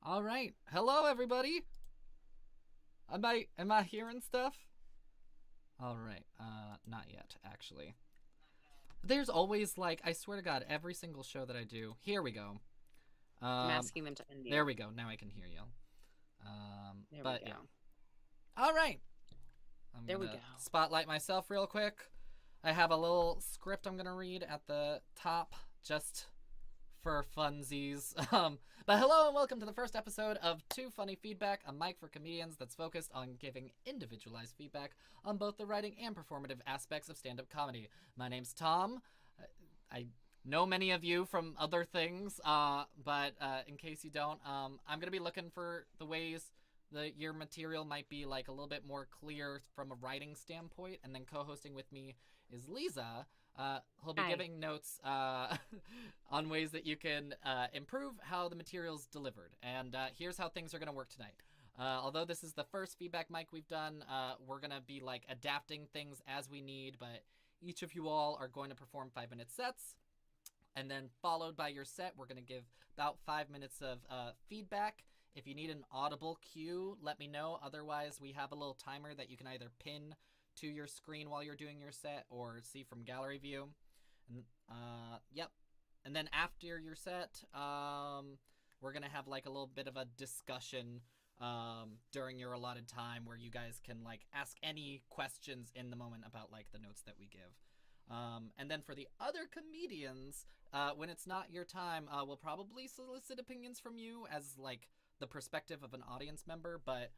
All right. Hello, everybody. Am I hearing stuff? All right. Not yet, actually. There's always I swear to God, every single show that I do. Here we go. I'm Um, asking them to unmute. there we go. Now I can hear you. There we But go. yeah. All right. I'm There we gonna go. spotlight myself real quick. I have a little script I'm gonna read at the top, just for funsies. But hello and welcome to the first episode of Too Funny Feedback, a mic for comedians that's focused on giving individualized feedback on both the writing and performative aspects of stand-up comedy. My name's Tom. I know many of you from other things, but in case you don't, I'm gonna be looking for the ways that your material might be a little bit more clear from a writing standpoint, and then co-hosting with me is Liza. He'll be Hi. giving notes on ways that you can improve how the material's delivered. And here's how things are going to work tonight. Although this is the first feedback mic we've done, we're going to be adapting things as we need, but each of you all are going to perform 5-minute sets. And then followed by your set, we're going to give about 5 minutes of feedback. If you need an audible cue, let me know. Otherwise, we have a little timer that you can either pin to your screen while you're doing your set or see from gallery view. And yep. And then after your set, we're gonna have a little bit of a discussion during your allotted time where you guys can ask any questions in the moment about the notes that we give. And then for the other comedians, when it's not your time, we'll probably solicit opinions from you as the perspective of an audience member, but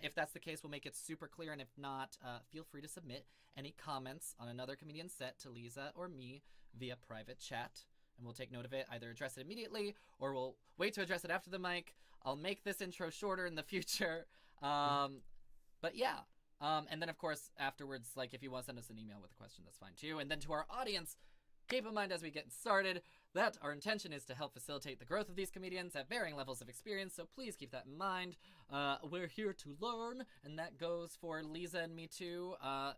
if that's the case, we'll make it super clear, and if not, feel free to submit any comments on another comedian's set to Lisa or me via private chat, and we'll take note of it, either address it immediately, or we'll wait to address it after the mic. I'll make this intro shorter in the future, but yeah. And then, of course, afterwards, if you want to send us an email with a question, that's fine too. And then to our audience, keep in mind as we get started that our intention is to help facilitate the growth of these comedians at varying levels of experience, so please keep that in mind. We're here to learn, and that goes for Lisa and me too,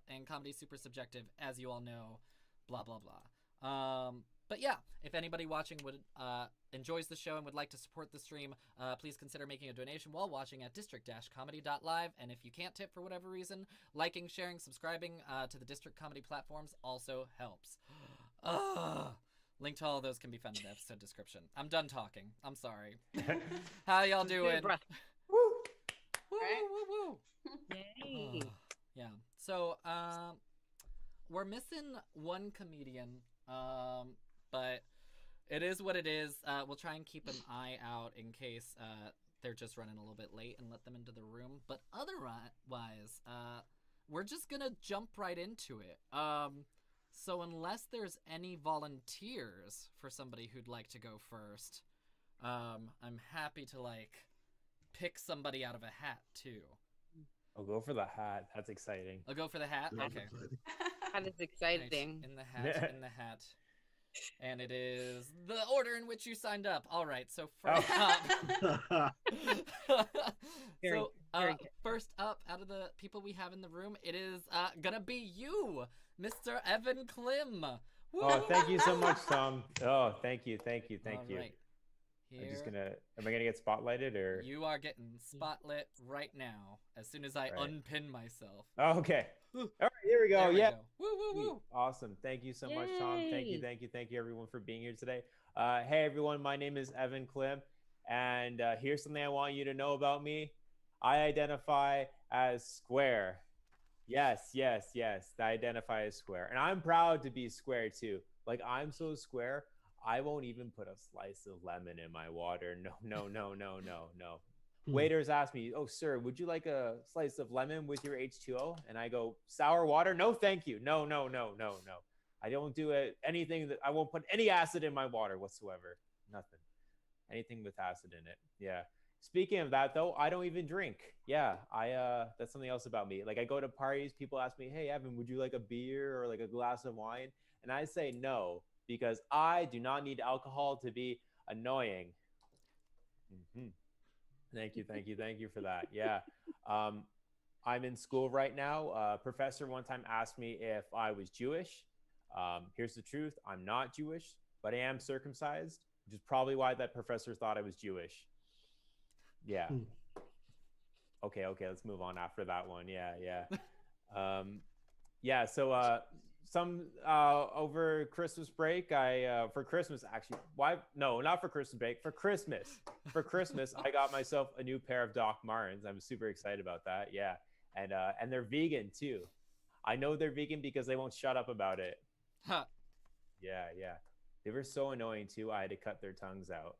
and comedy's super subjective, as you all know, blah, blah, blah. But yeah, if anybody watching would enjoys the show and would like to support the stream, please consider making a donation while watching at district-comedy.live. And if you can't tip for whatever reason, liking, sharing, subscribing to the District Comedy platforms also helps. Link to all of those can be found in the episode description. I'm done talking. I'm sorry. How y'all doing? Breath. Woo! Woo, Right. woo, woo, woo. Yay. Yeah. So, we're missing one comedian, but it is what it is. We'll try and keep an eye out in case they're just running a little bit late and let them into the room. But otherwise, we're just gonna jump right into it. So unless there's any volunteers for somebody who'd like to go first, I'm happy to pick somebody out of a hat too. I'll go for the hat. That's exciting. I'll go for the hat. Okay. That is exciting. Right. In the hat. And it is the order in which you signed up. All right. So first up, Very good. first up, out of the people we have in the room, it is gonna be you, Mr. Evan Klim. Woo! Oh, thank you so much, Tom. Oh, thank you. All you. right. Am I gonna get spotlighted or? You are getting spotlit right now as soon as I unpin myself. Oh, okay. All right, here we go. There we Yeah. go. Woo, woo, woo. Awesome. Thank you so much, Tom. Thank Yay. you everyone for being here today. Hey everyone, my name is Evan Klim, and here's something I want you to know about me. I identify as square. Yes. I identify as square, and I'm proud to be square too. I'm so square, I won't even put a slice of lemon in my water. No. Waiters ask me, "Oh, sir, would you like a slice of lemon with your H2O?" And I go, "Sour water? No, thank you. No. I don't do it. Anything that I won't put any acid in my water whatsoever. Nothing. Anything with acid in it. Yeah. Speaking of that, though, I don't even drink. Yeah, that's something else about me. I go to parties, people ask me, "Hey, Evan, would you like a beer or a glass of wine?" And I say no, because I do not need alcohol to be annoying. Mm-hmm. Thank you for that. Yeah. I'm in school right now. A professor one time asked me if I was Jewish. Here's the truth. I'm not Jewish, but I am circumcised, which is probably why that professor thought I was Jewish. Yeah. Okay, let's move on after that one. Yeah. Yeah, so some over Christmas break, I for Christmas actually, why no, not for Christmas break, for Christmas. For Christmas, I got myself a new pair of Doc Martens. I'm super excited about that. Yeah. And they're vegan too. I know they're vegan because they won't shut up about it. Huh. Yeah. They were so annoying too. I had to cut their tongues out.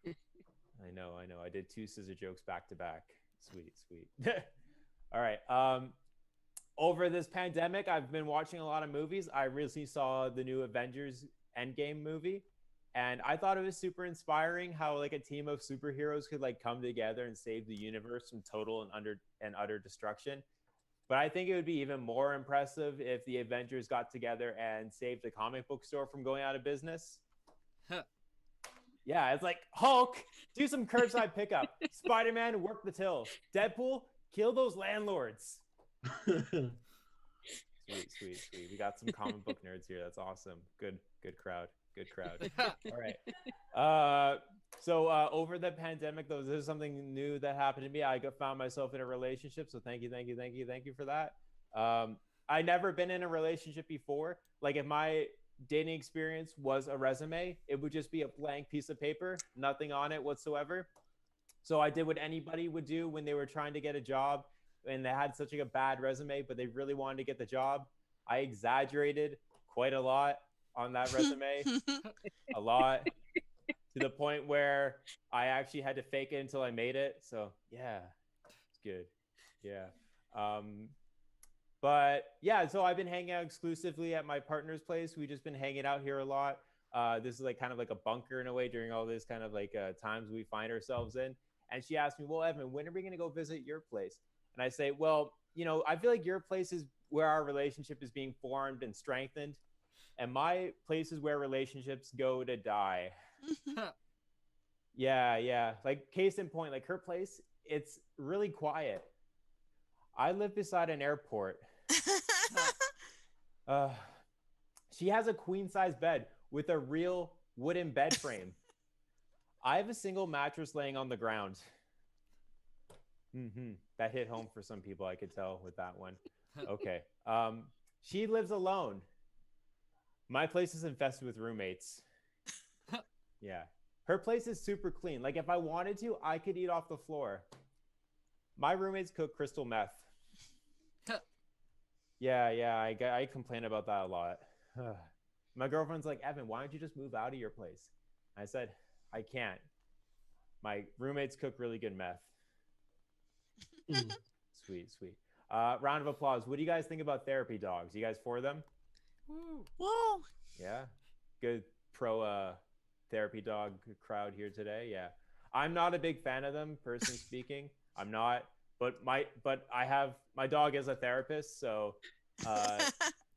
I know. I did 2 scissor jokes back to back. Sweet. All right. Over this pandemic, I've been watching a lot of movies. I recently saw the new Avengers Endgame movie, and I thought it was super inspiring how like a team of superheroes could like come together and save the universe from total and utter destruction. But I think it would be even more impressive if the Avengers got together and saved the comic book store from going out of business. Huh. Yeah, it's like Hulk, do some curbside pickup. Spider-Man, work the tills. Deadpool, kill those landlords. Sweet. We got some comic book nerds here. That's awesome. Good crowd. All right. So over the pandemic, though, this is something new that happened to me. I found myself in a relationship. So thank you for that. I never been in a relationship before. Like if my dating experience was a resume, it would just be a blank piece of paper, nothing on it whatsoever. So I did what anybody would do when they were trying to get a job and they had such a bad resume, but they really wanted to get the job. I exaggerated quite a lot on that resume, a lot, to the point where I actually had to fake it until I made it. So yeah, it's good. Yeah. But yeah, so I've been hanging out exclusively at my partner's place. We've just been hanging out here a lot. This is like kind of like a bunker in a way during all this kind of like times we find ourselves in. And she asked me, well, Evan, when are we going to go visit your place? And I say, well, I feel like your place is where our relationship is being formed and strengthened. And my place is where relationships go to die. Yeah. Like case in point, like her place, it's really quiet. I live beside an airport. She has a queen size bed with a real wooden bed frame. I have a single mattress laying on the ground. That hit home for some people, I could tell with that one. Okay. She lives alone. My place is infested with roommates. Yeah. Her place is super clean. Like if I wanted to, I could eat off the floor. My roommates cook crystal meth. Yeah. I complain about that a lot. My girlfriend's like, Evan, why don't you just move out of your place? I said, I can't. My roommates cook really good meth. Sweet. Round of applause. What do you guys think about therapy dogs? You guys for them? Whoa. Yeah. Good pro therapy dog crowd here today. Yeah. I'm not a big fan of them, personally speaking. I'm not. But I have my dog as a therapist, so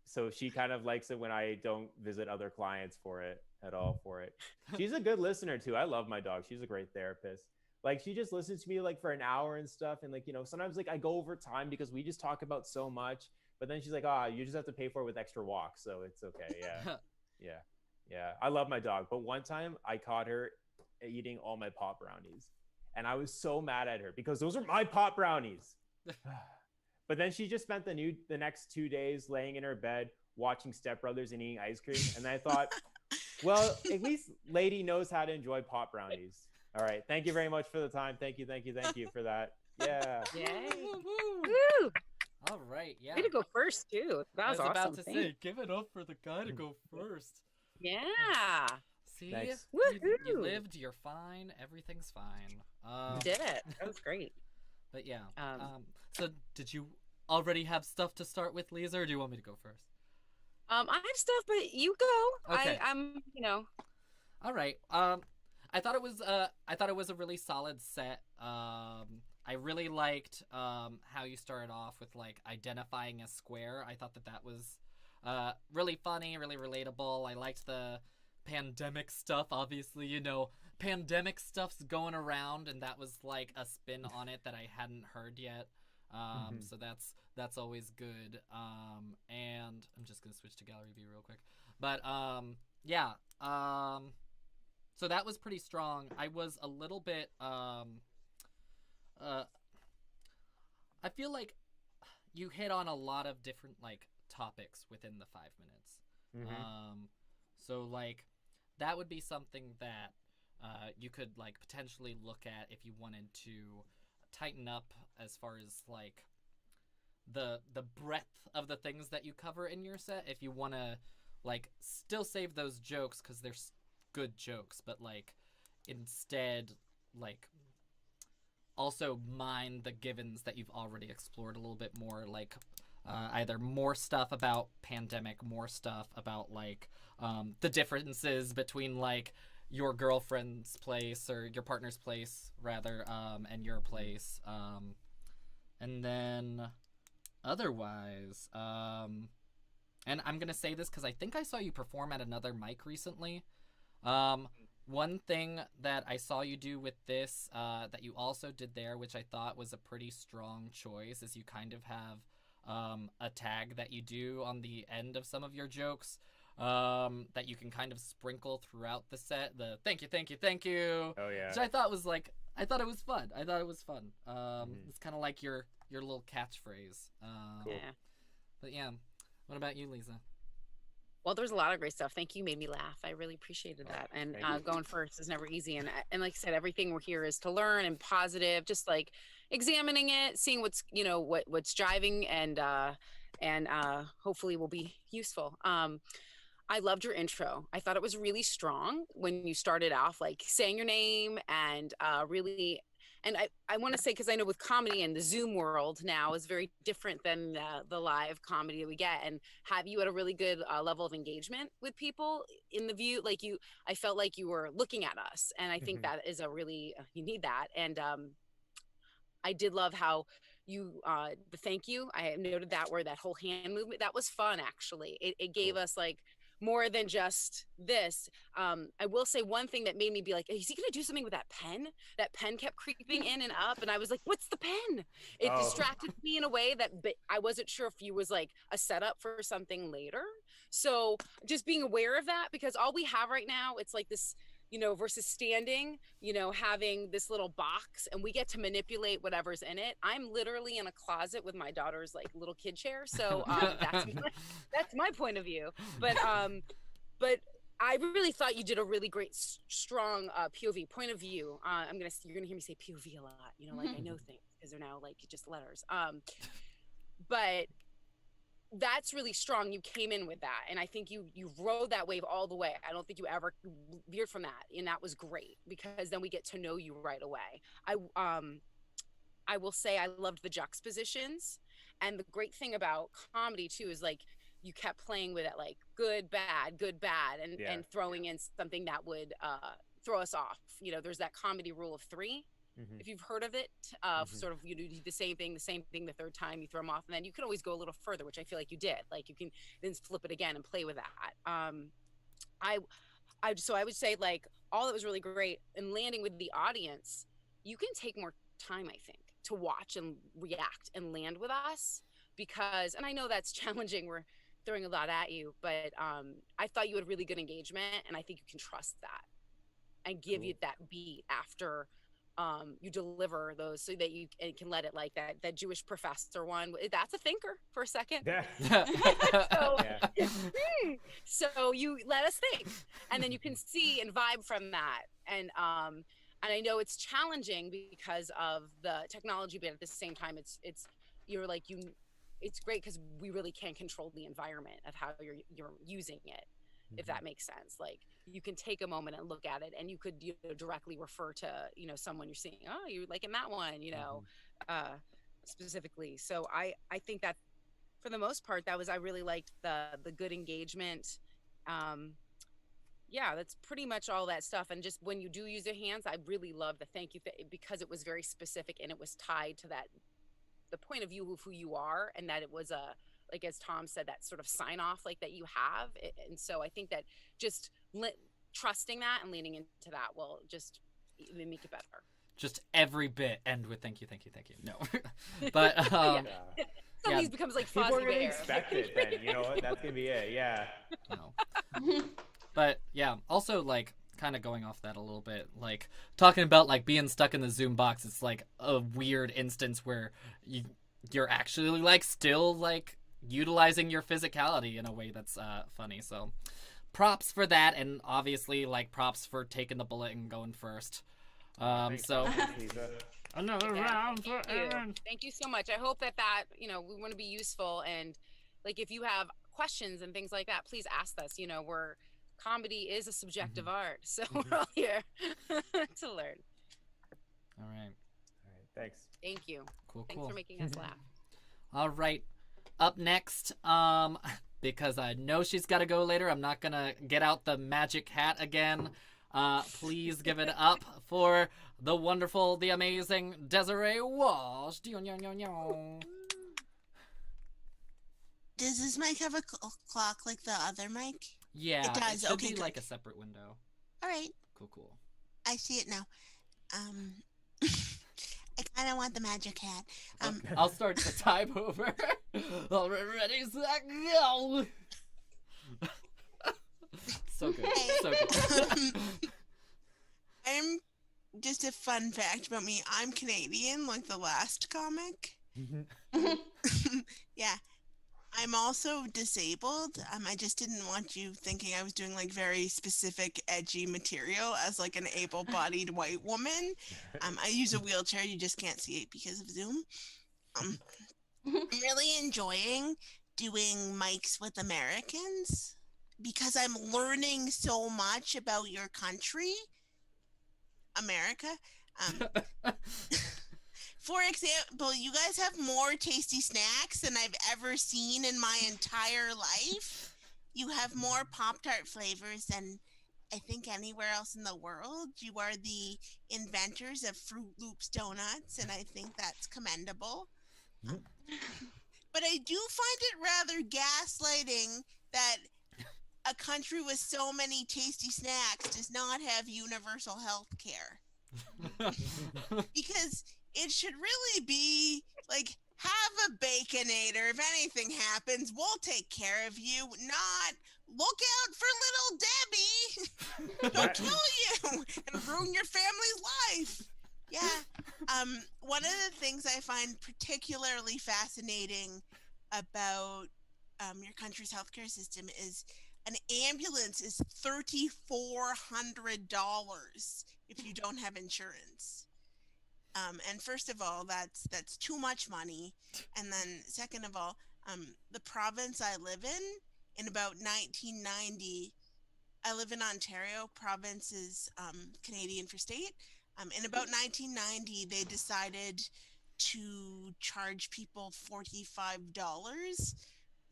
so she kind of likes it when I don't visit other clients for it at all for it. She's a good listener too. I love my dog. She's a great therapist. Like she just listens to me like for an hour and stuff. And like, sometimes like I go over time because we just talk about so much, but then she's like, you just have to pay for it with extra walks. So it's okay. Yeah. Yeah. I love my dog. But one time I caught her eating all my pot brownies and I was so mad at her because those are my pot brownies. But then she just spent the next 2 days laying in her bed, watching Step Brothers and eating ice cream. And I thought, well, at least lady knows how to enjoy pot brownies. All right. Thank you very much for the time. Thank you for that. Yeah. Yay. Woo! All right. Yeah. Way to go first, too. That was I was awesome. about to say, give it up for the guy to go first. Yeah. See, Nice. you lived, you're fine, everything's fine. You did it. That was great. But yeah. So did you already have stuff to start with, Lisa, or do you want me to go first? I have stuff, but you go. Okay. I'm. All right. I thought it was a really solid set. I really liked how you started off with like identifying a square. I thought that was really funny, really relatable. I liked the pandemic stuff. Obviously, pandemic stuff's going around, and that was like a spin on it that I hadn't heard yet. So that's always good. And I'm just gonna switch to gallery view real quick. But yeah. So that was pretty strong. I was a little bit I feel like you hit on a lot of different like topics within the 5 minutes. So like that would be something that you could like potentially look at if you wanted to tighten up as far as like the breadth of the things that you cover in your set. If you want to like still save those jokes because they're good jokes, but like instead like also mine the givens that you've already explored a little bit more, like either more stuff about pandemic, more stuff about like the differences between like your girlfriend's place or your partner's place rather and your place, and then otherwise and I'm gonna say this because I think I saw you perform at another mic recently. One thing that I saw you do with this that you also did there, which I thought was a pretty strong choice, is you kind of have a tag that you do on the end of some of your jokes that you can kind of sprinkle throughout the set. The thank you, thank you, thank you. Oh yeah. Which I thought was like, I thought it was fun. It's kind of like your little catchphrase. Cool. Yeah. But yeah, what about you, Lisa? Well, there's a lot of great stuff. Thank you, made me laugh. I really appreciated that. And thank you. going first is never easy. And like I said, everything we're here is to learn and positive, just like examining it, seeing what's what's driving, and hopefully will be useful. I loved your intro. I thought it was really strong when you started off like saying your name and really. And I want to say, because I know with comedy and the Zoom world now is very different than the live comedy that we get, and have you had a really good level of engagement with people in the view, like I felt like you were looking at us, and I think that is a really, you need that. And I did love how you, the thank you, I noted that where that whole hand movement, that was fun actually. It gave us like more than just this. I will say one thing that made me be like, is he gonna do something with that pen? That pen kept creeping in and up, and I was like, what's the pen? It distracted me in a way that I wasn't sure if you was like a setup for something later. So just being aware of that, because all we have right now, it's like this, versus standing, having this little box, and we get to manipulate whatever's in it. I'm literally in a closet with my daughter's like little kid chair. So that's my point of view. But I really thought you did a really great, strong POV, point of view. You're gonna hear me say POV a lot, like I know things because they're now like just letters. But that's really strong. You came in with that, and I think you rode that wave all the way. I don't think you ever veered from that, and that was great, because then we get to know you right away. I will say I loved the juxtapositions, and the great thing about comedy too is like you kept playing with it, like good bad, and throwing in something that would throw us off. There's that comedy rule of 3. If you've heard of it, sort of you do the same thing the third time, you throw them off, and then you can always go a little further, which I feel like you did. Like you can then flip it again and play with that. So I would say like all that was really great in landing with the audience. You can take more time, I think, to watch and react and land with us, because, and I know that's challenging. We're throwing a lot at you, but I thought you had really good engagement, and I think you can trust that and give you that beat after you deliver those, so that you can let it, like that Jewish professor one, that's a thinker for a second. So you let us think, and then you can see and vibe from that. And I know it's challenging because of the technology, but at the same time it's great because we really can control the environment of how you're using it, if that makes sense. Like you can take a moment and look at it, and you could directly refer to someone you're seeing, oh, you like in that one, specifically. So I think that for the most part, I really liked the good engagement. That's pretty much all that stuff. And just when you do use your hands, I really love the thank you because it was very specific, and it was tied to the point of view of who you are, and that it was like as Tom said, that sort of sign off like that you have. And so I think that just trusting that and leaning into that will just make it better. Just every bit end with thank you, thank you, thank you. No, but some of these becomes like fuzzy. People are gonna expect it then. You know what? That's gonna be it. Yeah. No. But yeah, also like kind of going off that a little bit, like talking about like being stuck in the Zoom box. It's like a weird instance where you're actually like still like utilizing your physicality in a way that's funny. So props for that, and obviously like props for taking the bullet and going first. So Another Yeah, round for thank you. Aaron. Thank you so much. I hope that we want to be useful, and like if you have questions and things like that, please ask us. Comedy is a subjective art, so we're all here to learn. all right, Thanks. Thank you. cool. Thanks for making us laugh. All right, up next, because I know she's got to go later, I'm not gonna get out the magic hat again. Please give it up for the wonderful, the amazing Desiree Walsh. Does this mic have a clock like the other mic? Yeah, It does. should Okay, be good. like a separate window. All right, Cool. I see it now. I kind of want the magic hat. I'll start the time over. All right, ready, set, go. So good. So good. I'm just a fun fact about me. I'm Canadian, like the last comic. Yeah. I'm also disabled. I just didn't want you thinking I was doing like very specific edgy material as like an able-bodied white woman. I use a wheelchair. You just can't see it because of Zoom. I'm really enjoying doing mics with Americans because I'm learning so much about your country, America. For example, you guys have more tasty snacks than I've ever seen in my entire life. You have more Pop-Tart flavors than I think anywhere else in the world. You are the inventors of Fruit Loops donuts, and I think that's commendable. But I do find it rather gaslighting that a country with so many tasty snacks does not have universal health care. Because it should really be like, have a Baconator. If anything happens, we'll take care of you. Not look out for little Debbie. Don't kill you and ruin your family's life. Yeah. One of the things I find particularly fascinating about your country's healthcare system is an ambulance is $3,400 if you don't have insurance. And first of all, that's too much money. And then second of all, the province I live in about 1990, I live in Ontario. Province is Canadian for state. In about 1990, they decided to charge people $45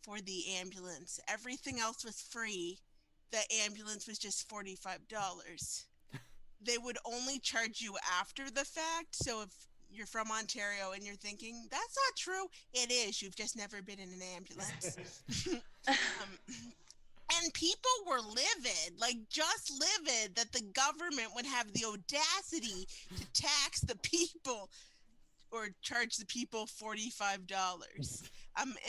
for the ambulance. Everything else was free. The ambulance was just $45. They would only charge you after the fact. So if you're from Ontario and you're thinking, that's not true, it is. You've just never been in an ambulance. And people were livid, like just livid that the government would have the audacity to tax the people or charge the people $45.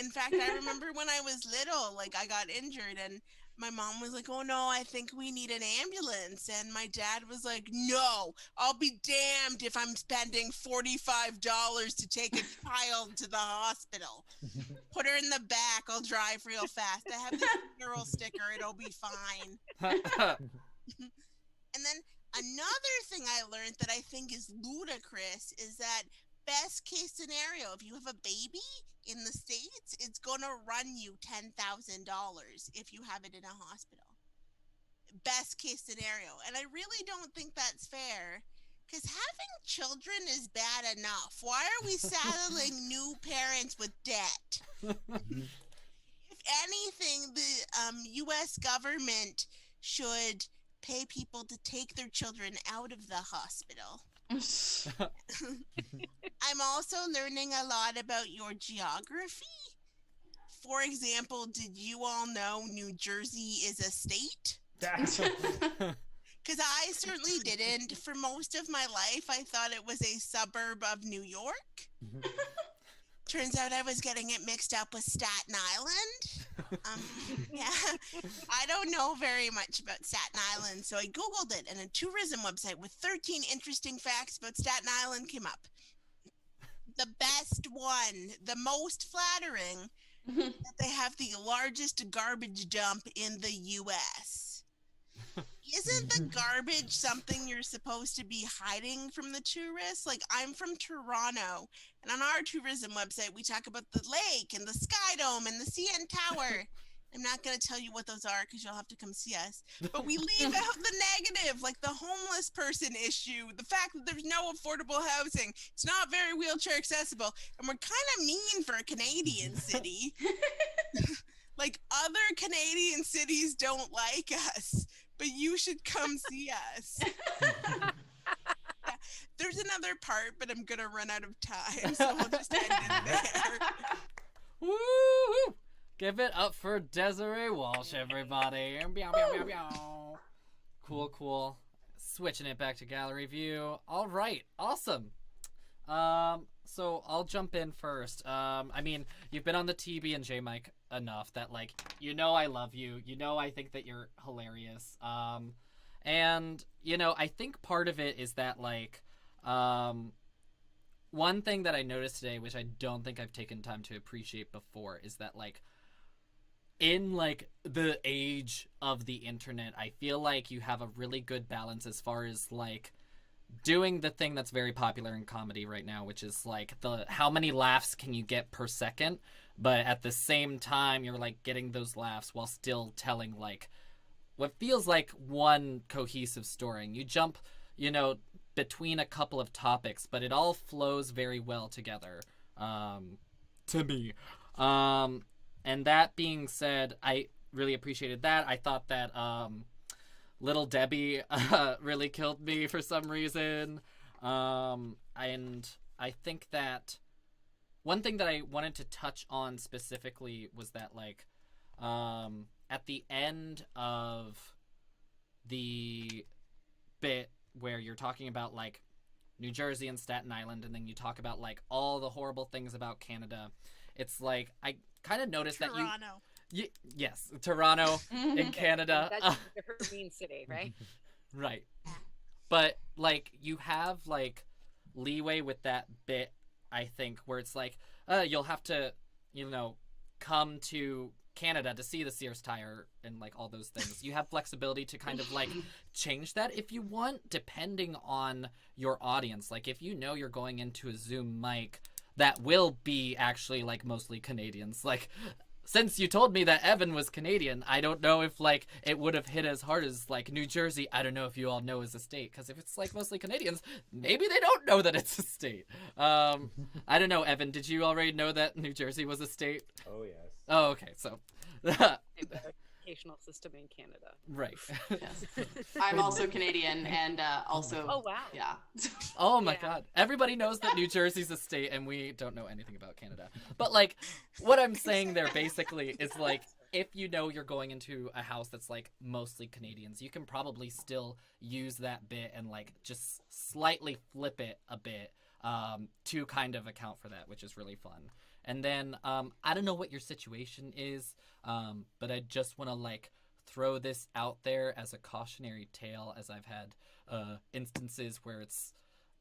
In fact, I remember when I was little, like I got injured and my mom was like, oh no, I think we need an ambulance. And my dad was like, no, I'll be damned if I'm spending $45 to take a child to the hospital. Put her in the back, I'll drive real fast. I have this mural sticker, it'll be fine. And then another thing I learned that I think is ludicrous is that best case scenario, if you have a baby in the States, it's going to run you $10,000 if you have it in a hospital. Best case scenario. And I really don't think that's fair because having children is bad enough. Why are we saddling new parents with debt? If anything, the U.S. government should pay people to take their children out of the hospital. I'm also learning a lot about your geography. For example, did you all know New Jersey is a state? Because I certainly didn't. For most of my life, I thought it was a suburb of New York. Turns out I was getting it mixed up with Staten Island. Yeah, I don't know very much about Staten Island, so I Googled it, and a tourism website with 13 interesting facts about Staten Island came up. The best one, the most flattering, that they have the largest garbage dump in the U.S. Isn't the garbage something you're supposed to be hiding from the tourists? Like, I'm from Toronto, and on our tourism website, we talk about the lake and the Sky Dome and the CN Tower. I'm not going to tell you what those are because you'll have to come see us. But we leave out the negative, like the homeless person issue, the fact that there's no affordable housing. It's not very wheelchair accessible. And we're kind of mean for a Canadian city. Like, other Canadian cities don't like us, but you should come see us. Yeah. There's another part, but I'm going to run out of time, so we'll just end it there. Woo! Give it up for Desiree Walsh, everybody. Cool. Switching it back to gallery view. All right, awesome. So I'll jump in first. I mean, you've been on the TB and J mic enough that, like, you know I love you. You know I think that you're hilarious. And, you know, I think part of it is that, like, one thing that I noticed today, which I don't think I've taken time to appreciate before, is that, like, in, like, the age of the internet, I feel like you have a really good balance as far as, like, doing the thing that's very popular in comedy right now, which is, like, the how many laughs can you get per second, but at the same time, you're, like, getting those laughs while still telling, like, what feels like one cohesive story. And you jump, you know, between a couple of topics, but it all flows very well together, to me. And that being said, I really appreciated that. I thought that Little Debbie really killed me for some reason. And I think that one thing that I wanted to touch on specifically was that, like, at the end of the bit where you're talking about, like, New Jersey and Staten Island, and then you talk about, like, all the horrible things about Canada, it's like, I kind of noticed that yes, Toronto in Canada. That's her mean city, right? Right. But, like, you have, like, leeway with that bit, I think, where it's like, you'll have to, you know, come to Canada to see the Sears tire and, like, all those things. You have flexibility to kind of, like, change that if you want, depending on your audience. Like, if you know you're going into a Zoom mic that will be actually, like, mostly Canadians, like, since you told me that Evan was Canadian, I don't know if, like, it would have hit as hard as, like, New Jersey. I don't know if you all know is a state, because if it's, like, mostly Canadians, maybe they don't know that it's a state. I don't know, Evan, did you already know that New Jersey was a state? Oh, yes. Oh, okay, so... Educational system in Canada. Right. Yes. I'm also Canadian, and also... Oh, wow. Yeah. Oh my god. Everybody knows that New Jersey's a state, and we don't know anything about Canada. But, like, what I'm saying there basically is, like, if you know you're going into a house that's, like, mostly Canadians, you can probably still use that bit and, like, just slightly flip it a bit to kind of account for that, which is really fun. And then, I don't know what your situation is, but I just want to, like, throw this out there as a cautionary tale, as I've had instances where it's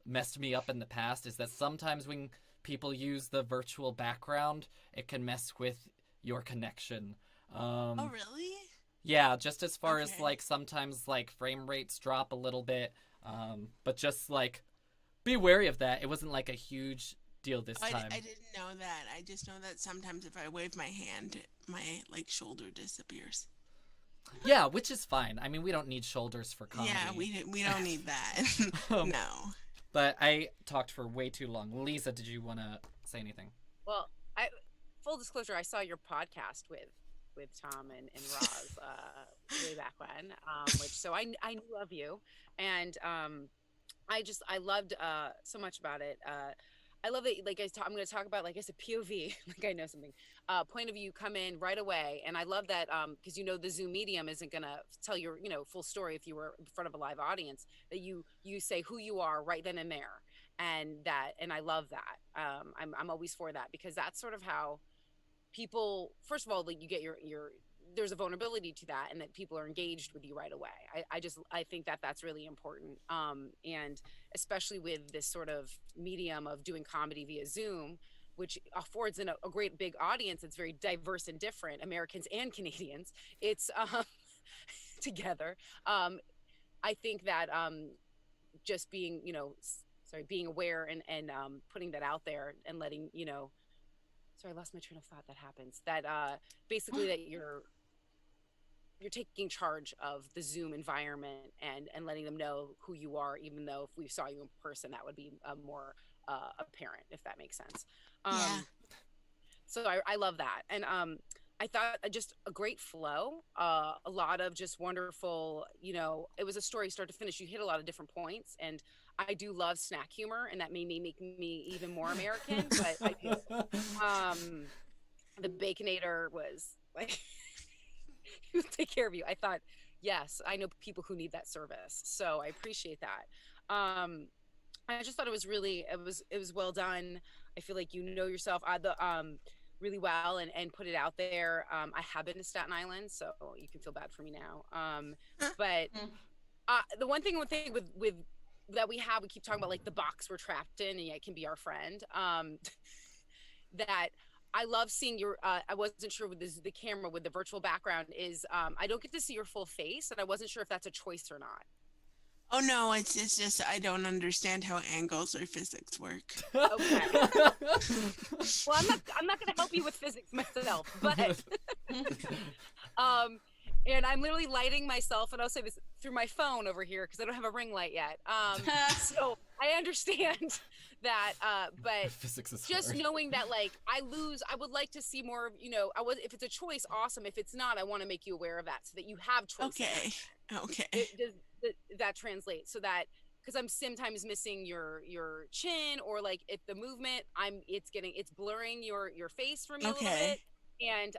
messed me up in the past, is that sometimes when people use the virtual background, it can mess with your connection. Oh, really? Yeah, just as far as, like, sometimes, like, frame rates drop a little bit, but just, like, be wary of that. It wasn't, like, a huge deal this time. I didn't know that. I just know that sometimes if I wave my hand, my, like, shoulder disappears. Yeah, which is fine. I mean, we don't need shoulders for comedy. Yeah, we don't need that. No. But I talked for way too long. Lisa, did you want to say anything? Well, full disclosure, I saw your podcast with Tom and Roz way back when, which, so I knew of you, and I loved so much about it. I love that, like, I'm going to talk about, like, as a POV, like I know something, point of view, come in right away. And I love that because, you know, the Zoom medium isn't going to tell your, you know, full story if you were in front of a live audience, that you say who you are right then and there. And I love that. I'm always for that, because that's sort of how people, first of all, like you get your there's a vulnerability to that, and that people are engaged with you right away. I think that that's really important. And especially with this sort of medium of doing comedy via Zoom, which affords a great big audience. It's very diverse and different, Americans and Canadians. It's together. I think that just being, being aware and putting that out there and letting, sorry, I lost my train of thought. That happens. That basically that you're taking charge of the Zoom environment and letting them know who you are, even though if we saw you in person, that would be more apparent, if that makes sense. Yeah. So I love that. And I thought just a great flow, a lot of just wonderful, it was a story start to finish. You hit a lot of different points, and I do love snack humor, and that may make me even more American, but I do. The Baconator was like, he would take care of you. I thought, yes, I know people who need that service. So I appreciate that. I just thought it was really, it was well done. I feel like you know yourself really well and put it out there. I have been to Staten Island, so you can feel bad for me now. But the one thing with that we keep talking about, like the box we're trapped in, and it can be our friend. That I love seeing your, I wasn't sure with the camera with the virtual background is, I don't get to see your full face, and I wasn't sure if that's a choice or not. Oh no, it's just I don't understand how angles or physics work. Okay. Well, I'm not going to help you with physics myself, but and I'm literally lighting myself, and I'll say this through my phone over here because I don't have a ring light yet. So I understand that, but Physics is just hard. knowing that, like, I would like to see more of, if it's a choice, awesome. If it's not, I want to make you aware of that so that you have choices. Okay. That translates so that, because I'm sometimes missing your chin, or like if the movement it's blurring your face for me a little bit, and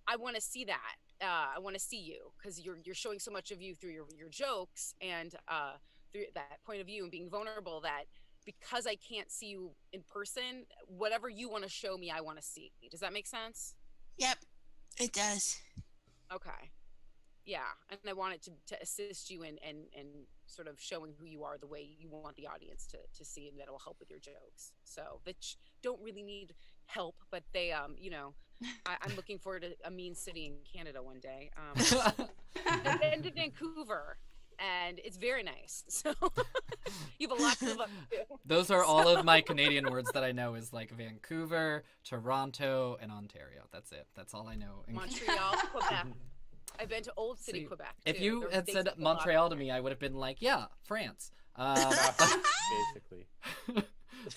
I want to see that. I want to see you because you're showing so much of you through your jokes and through that point of view and being vulnerable, that because I can't see you in person, whatever you want to show me, I want to see. Does that make sense? Yep, it does. Okay. Yeah, and I want it to assist you in sort of showing who you are the way you want the audience to see, and that will help with your jokes. So which don't really need help, but they I'm looking forward to a mean city in Canada one day. I've been to Vancouver, and it's very nice. So you have a lot to live up to. Those are all of my Canadian words that I know is like Vancouver, Toronto, and Ontario. That's it. That's all I know. Montreal, Quebec. I've been to Old City, Quebec. If you had said Montreal to me, I would have been like, yeah, France. Basically.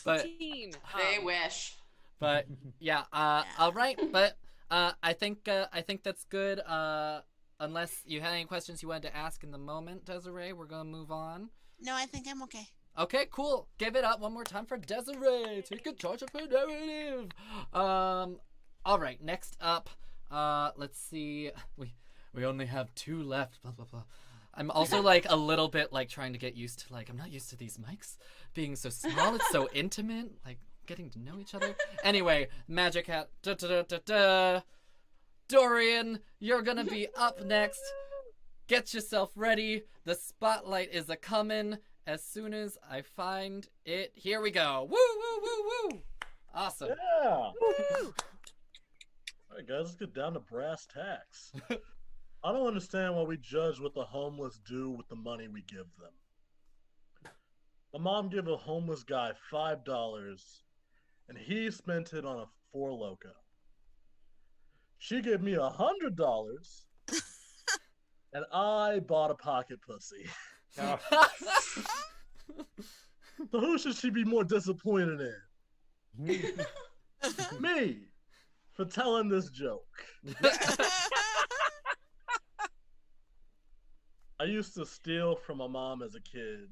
But They wish. But yeah, all right. But I think that's good. Unless you had any questions you wanted to ask in the moment, Desiree, we're gonna move on. No, I think I'm okay. Okay, cool. Give it up one more time for Desiree. Take charge of her narrative. All right. Next up, let's see. We only have 2 left. Blah blah blah. I'm also like a little bit like trying to get used to, like, I'm not used to these mics being so small. It's so intimate. Like, getting to know each other. Anyway, Magic Hat. Dorian, you're gonna be up next. Get yourself ready. The spotlight is a coming. As soon as I find it, here we go. Woo, woo, woo, woo. Awesome. Yeah. All right, guys, let's get down to brass tacks. I don't understand why we judge what the homeless do with the money we give them. My mom gave a homeless guy $5, and he spent it on a Four Loko. She gave me $100, and I bought a pocket pussy. No. So who should she be more disappointed in? Me, for telling this joke. I used to steal from my mom as a kid.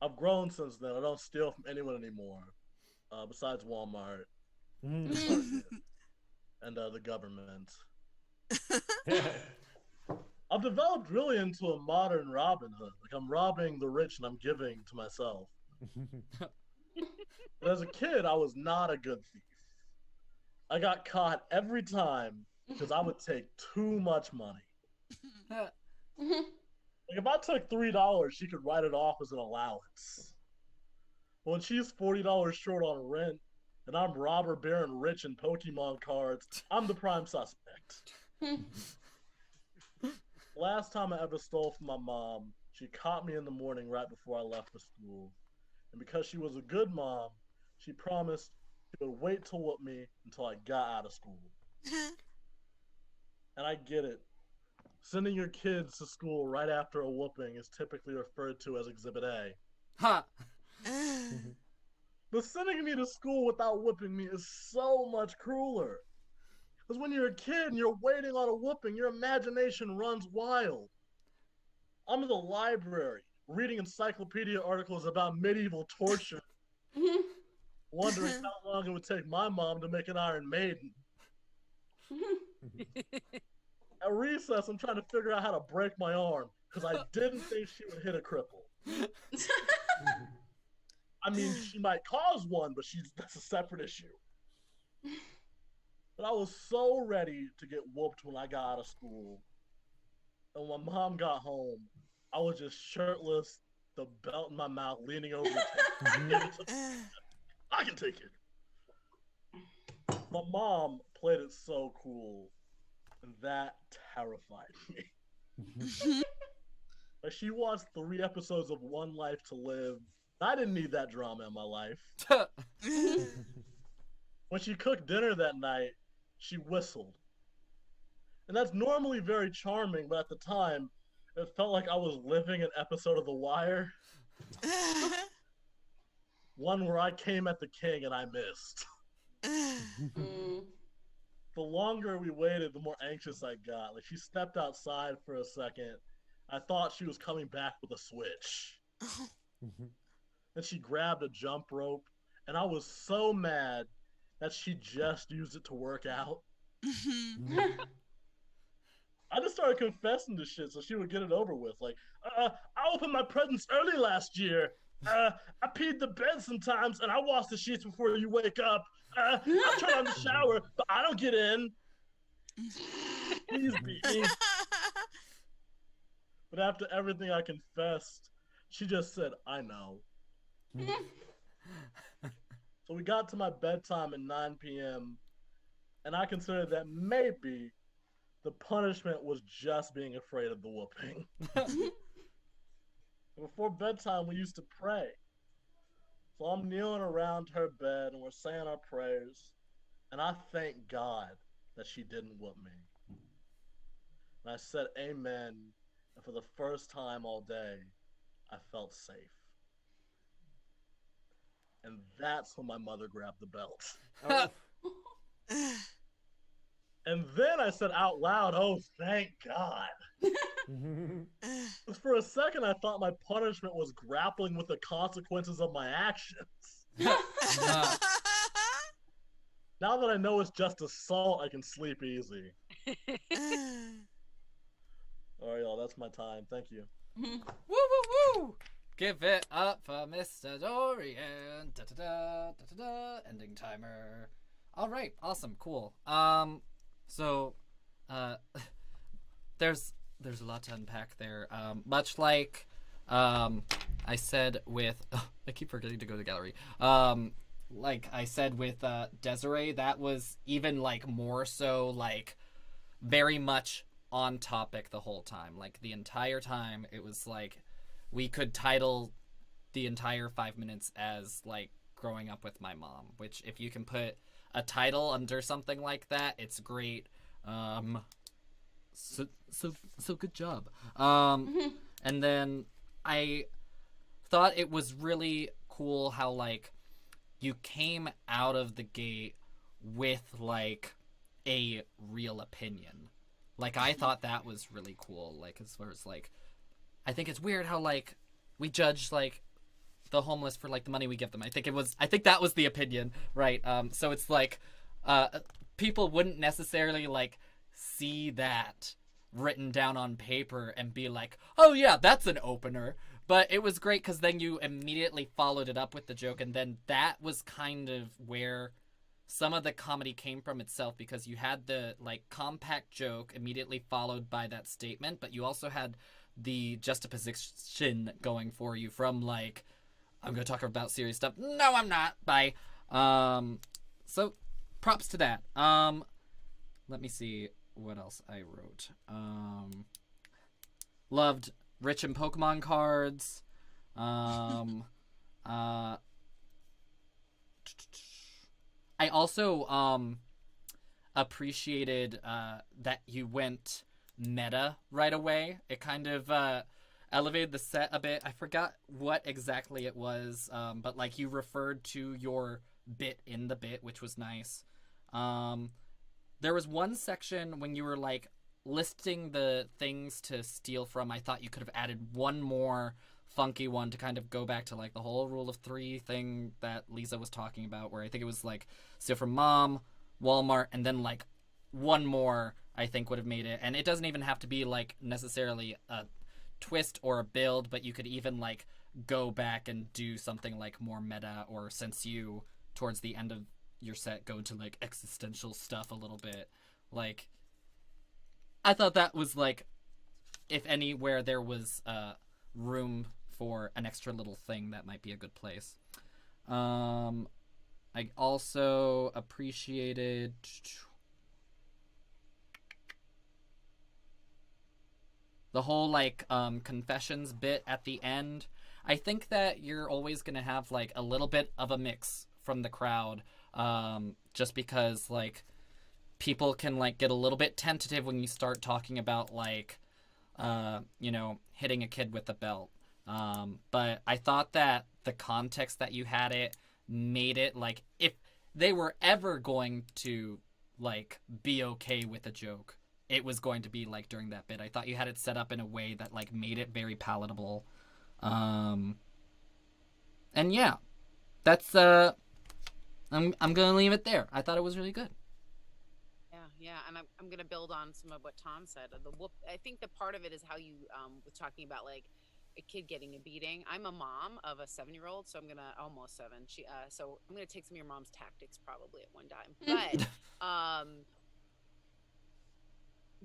I've grown since then. I don't steal from anyone anymore, besides Walmart, Target, and the government. I've developed really into a modern Robin Hood. Like, I'm robbing the rich and I'm giving to myself. But as a kid, I was not a good thief. I got caught every time because I would take too much money. Like if I took $3, she could write it off as an allowance. But when she's $40 short on rent, and I'm robber baron rich in Pokemon cards, I'm the prime suspect. Last time I ever stole from my mom, she caught me in the morning right before I left for school. And because she was a good mom, she promised she would wait to whoop me until I got out of school. And I get it. Sending your kids to school right after a whooping is typically referred to as Exhibit A. Huh. But sending me to school without whooping me is so much crueler. Because when you're a kid and you're waiting on a whooping, your imagination runs wild. I'm in the library reading encyclopedia articles about medieval torture, wondering how long it would take my mom to make an Iron Maiden. At recess, I'm trying to figure out how to break my arm because I didn't think she would hit a cripple. I mean, she might cause one, but that's a separate issue. But I was so ready to get whooped when I got out of school. And when mom got home, I was just shirtless, the belt in my mouth, leaning over the table. I can take it. My mom played it so cool, and that terrified me. Like she watched 3 episodes of One Life to Live. I didn't need that drama in my life. When she cooked dinner that night, she whistled. And that's normally very charming, but at the time, it felt like I was living an episode of The Wire. One where I came at the king and I missed. The longer we waited, the more anxious I got. Like she stepped outside for a second. I thought she was coming back with a switch. Then she grabbed a jump rope, and I was so mad that she just used it to work out. I just started confessing to shit so she would get it over with. Like, I opened my presents early last year. I peed the bed sometimes, and I wash the sheets before you wake up. I turn on the shower, but I don't get in. Please be. But after everything I confessed, she just said, I know. So we got to my bedtime at 9 p.m., and I considered that maybe the punishment was just being afraid of the whooping. Before bedtime, we used to pray. So I'm kneeling around her bed, and we're saying our prayers, and I thank God that she didn't whoop me. And I said amen, and for the first time all day, I felt safe. And that's when my mother grabbed the belt. And then I said out loud, oh, thank God. For a second, I thought my punishment was grappling with the consequences of my actions. Now that I know it's just assault, I can sleep easy. All right, y'all, that's my time. Thank you. Woo, woo, woo! Give it up for Mr. Dorian. Da, da, da, da, da, da. Ending timer. All right, awesome, cool. So, there's a lot to unpack there. Much like, I said with, I keep forgetting to go to the gallery. Like I said with Desiree, that was even like more so like very much on topic the whole time. Like the entire time, it was like we could title the entire 5 minutes as like growing up with my mom. Which if you can put a title under something like that, it's great. So good job. And then I thought it was really cool how like you came out of the gate with like a real opinion. Like I thought that was really cool. Like as far as like, I think it's weird how like we judge like the homeless for like the money we give them. I think that was the opinion, right? So it's like people wouldn't necessarily like see that written down on paper and be like, oh yeah, that's an opener. But it was great because then you immediately followed it up with the joke, and then that was kind of where some of the comedy came from itself, because you had the like compact joke immediately followed by that statement, but you also had the juxtaposition going for you from like, I'm gonna talk about serious stuff. No, I'm not. Bye. So props to that. Let me see what else I wrote. Loved Rich and Pokemon cards. I also appreciated that you went meta right away. It kind of elevated the set a bit. I forgot what exactly it was, but like you referred to your bit in the bit, which was nice. There was one section when you were like listing the things to steal from. I thought you could have added one more funky one to kind of go back to like the whole rule of three thing that Lisa was talking about, where I think it was like steal from mom, Walmart, and then like one more I think would have made it. And it doesn't even have to be like necessarily a twist or a build, but you could even like go back and do something like more meta, or since you towards the end of your set go into like existential stuff a little bit. Like I thought that was like, if anywhere there was room for an extra little thing, that might be a good place. I also appreciated the whole like confessions bit at the end. I think that you're always gonna have like a little bit of a mix from the crowd, just because like people can like get a little bit tentative when you start talking about like you know, hitting a kid with a belt. But I thought that the context that you had it made it like, if they were ever going to like be okay with a joke, it was going to be like during that bit. I thought you had it set up in a way that like made it very palatable. And yeah, that's I'm gonna leave it there. I thought it was really good. Yeah, and I'm gonna build on some of what Tom said. I think the part of it is how you was talking about like a kid getting a beating. I'm a mom of a 7-year-old, so I'm gonna almost 7. So I'm gonna take some of your mom's tactics probably at one time. But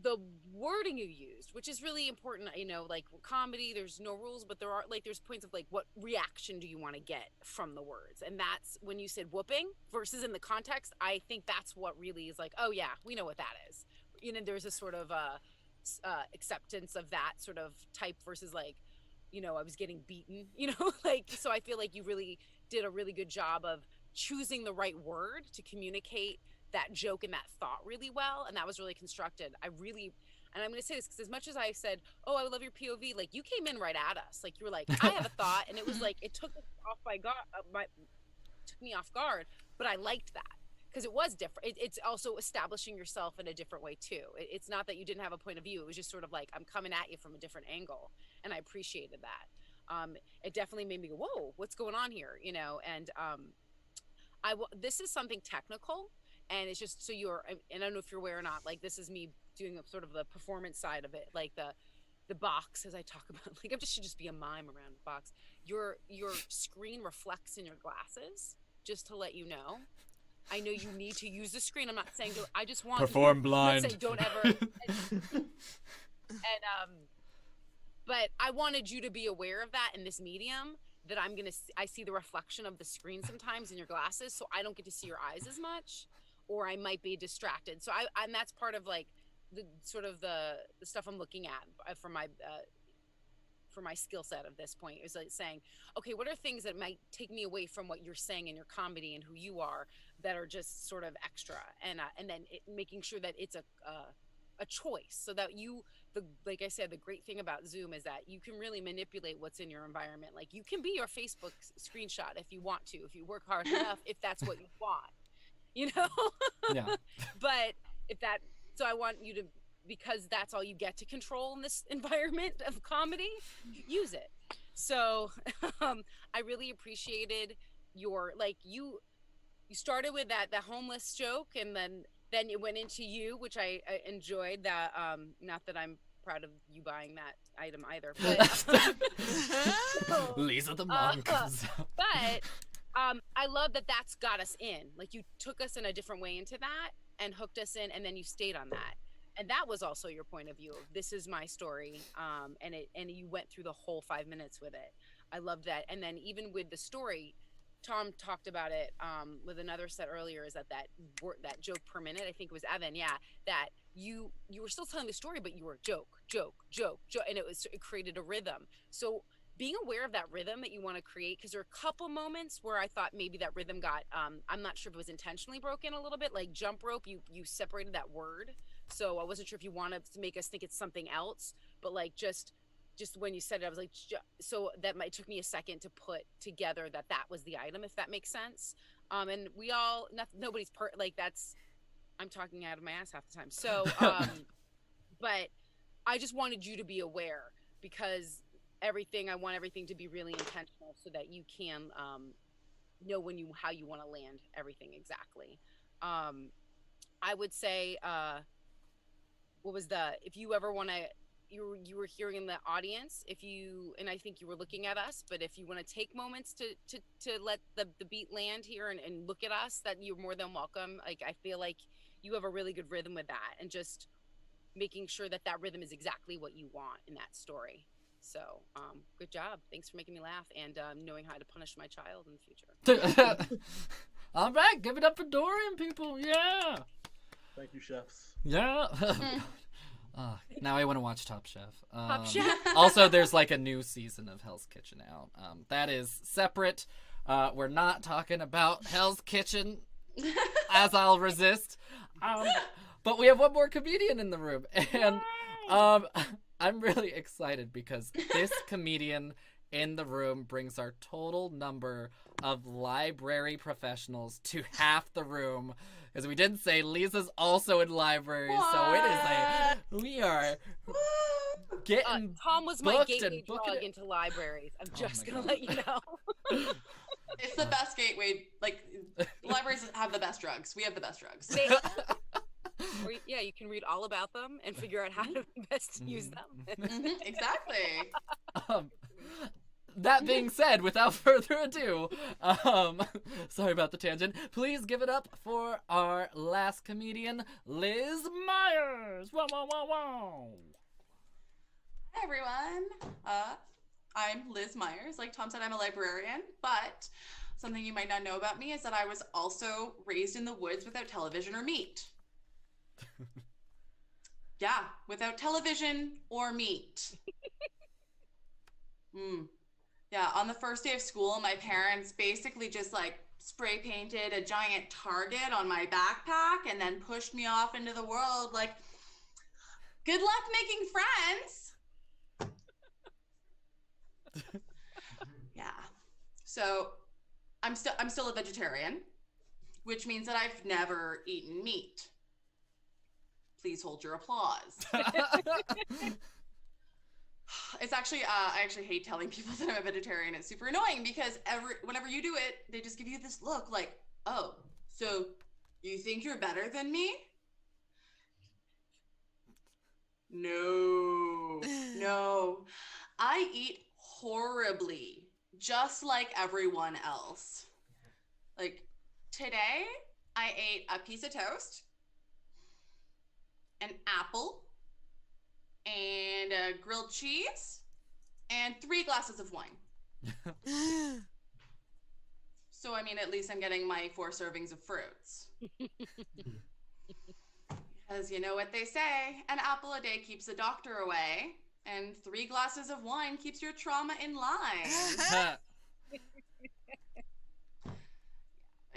the wording you used, which is really important, you know, like comedy, there's no rules, but there's points of like, what reaction do you want to get from the words? And that's when you said whooping versus in the context, I think that's what really is like, oh yeah, we know what that is. You know, there's a sort of acceptance of that sort of type versus like, you know, I was getting beaten, you know, like, so I feel like you really did a really good job of choosing the right word to communicate that joke and that thought really well, and that was really constructed. And I'm going to say this because as much as I said, oh, I love your POV, like you came in right at us, like you were like, I have a thought, and it was like it took me off guard, but I liked that because it was different. It's also establishing yourself in a different way too. It's not that you didn't have a point of view, it was just sort of like, I'm coming at you from a different angle, and I appreciated that. It definitely made me go, whoa, what's going on here, you know? And this is something technical. And it's just so and I don't know if you're aware or not, like this is me doing sort of the performance side of it, like the box, as I talk about, like I should just be a mime around the box. Your screen reflects in your glasses, just to let you know. I know you need to use the screen. I'm not saying I just want perform blind. I'm not saying don't ever. But I wanted you to be aware of that in this medium. That I see the reflection of the screen sometimes in your glasses, so I don't get to see your eyes as much. Or I might be distracted. So and that's part of like the sort of the stuff I'm looking at for my skill set at this point, is like saying, okay, what are things that might take me away from what you're saying in your comedy and who you are that are just sort of extra, and then making sure that it's a choice, so that like I said, the great thing about Zoom is that you can really manipulate what's in your environment. Like you can be your Facebook screenshot if you want to, if you work hard enough, if that's what you want. You know? Yeah. But so I want you to, because that's all you get to control in this environment of comedy, use it. So I really appreciated your, like, you started with that homeless joke, and then it went into you, which I enjoyed that. Not that I'm proud of you buying that item either, but Lisa the Monk. but I love that that's got us in. Like, you took us in a different way into that and hooked us in, and then you stayed on that. And that was also your point of view of this is my story. And you went through the whole 5 minutes with it. I loved that. And then even with the story, Tom talked about it with another set earlier, is that joke per minute, I think it was Evan, yeah, that you were still telling the story, but you were joke, and it created a rhythm. So being aware of that rhythm that you want to create, because there are a couple moments where I thought maybe that rhythm got, I'm not sure if it was intentionally broken a little bit, like jump rope, you separated that word. So I wasn't sure if you wanted to make us think it's something else, but like just when you said it, I was like, so that might took me a second to put together that was the item, if that makes sense. And we all, nobody's like that's, I'm talking out of my ass half the time. So, but I just wanted you to be aware, because I want everything to be really intentional so that you can know how you want to land everything exactly. I would say, what was if you ever want to, you were hearing in the audience, and I think you were looking at us, but if you want to take moments to let the beat land here and look at us, that you're more than welcome. Like, I feel like you have a really good rhythm with that, and just making sure that rhythm is exactly what you want in that story. So, good job. Thanks for making me laugh and knowing how to punish my child in the future. All right, give it up for Dorian, people. Yeah. Thank you, chefs. Yeah. Now I want to watch Top Chef. Top Chef. Also, there's like a new season of Hell's Kitchen out. That is separate. We're not talking about Hell's Kitchen, as I'll resist. But we have one more comedian in the room, and I'm really excited because this comedian in the room brings our total number of library professionals to half the room. As we did say, Lisa's also in libraries, so it is we are getting Tom was my gateway drug into libraries. I'm just gonna let you know. It's the best gateway. Like, libraries have the best drugs. We have the best drugs. Or, yeah, you can read all about them and figure out how to best use them. Exactly. That being said, without further ado, sorry about the tangent, please give it up for our last comedian, Liz Myers. Wow, wow, wow, wow. Hi, everyone. I'm Liz Myers. Like Tom said, I'm a librarian, but something you might not know about me is that I was also raised in the woods without television or meat. Yeah, without television or meat. Yeah, on the first day of school, my parents basically just like spray painted a giant target on my backpack and then pushed me off into the world like, good luck making friends. Yeah. So I'm still a vegetarian, which means that I've never eaten meat. Please hold your applause. It's actually, I actually hate telling people that I'm a vegetarian. It's super annoying because whenever you do it, they just give you this look like, oh, so you think you're better than me? No. I eat horribly, just like everyone else. Like, today, I ate a piece of toast, an apple, and a grilled cheese, and 3 glasses of wine. So, I mean, at least I'm getting my 4 servings of fruits. Because you know what they say, an apple a day keeps the doctor away, and 3 glasses of wine keeps your trauma in line.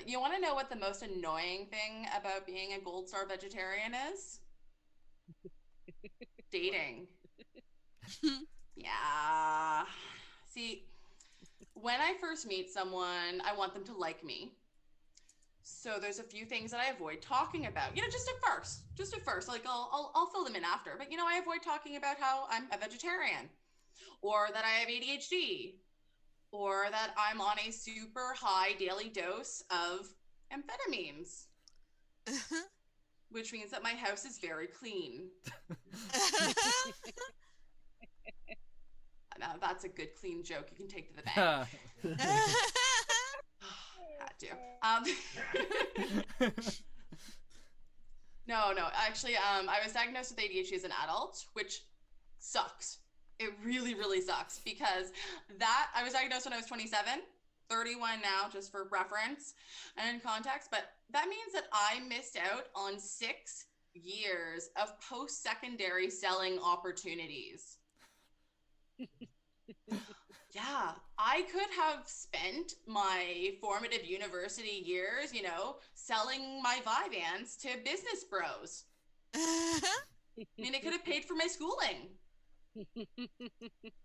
You want to know what the most annoying thing about being a Gold Star vegetarian is? Dating. Yeah. See, when I first meet someone, I want them to like me. So there's a few things that I avoid talking about. You know, just at first. Like I'll fill them in after. But you know, I avoid talking about how I'm a vegetarian, or that I have ADHD, or that I'm on a super high daily dose of amphetamines. Which means that my house is very clean. Now that's a good clean joke you can take to the bank. that too. No, actually, I was diagnosed with ADHD as an adult, which sucks. It really, really sucks because I was diagnosed when I was 27, 31 now, just for reference and in context. But that means that I missed out on 6 years of post-secondary selling opportunities. Yeah, I could have spent my formative university years, selling my Vyvanse to business bros. I mean, it could have paid for my schooling.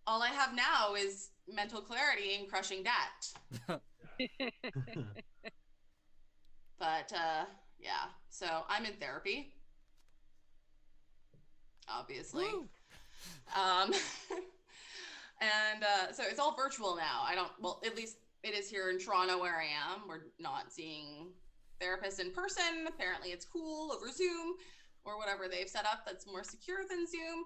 All I have now is mental clarity and crushing debt. But, yeah, so I'm in therapy. Obviously. And so it's all virtual now. At least it is here in Toronto where I am. We're not seeing therapists in person. Apparently it's cool over Zoom or whatever they've set up that's more secure than Zoom.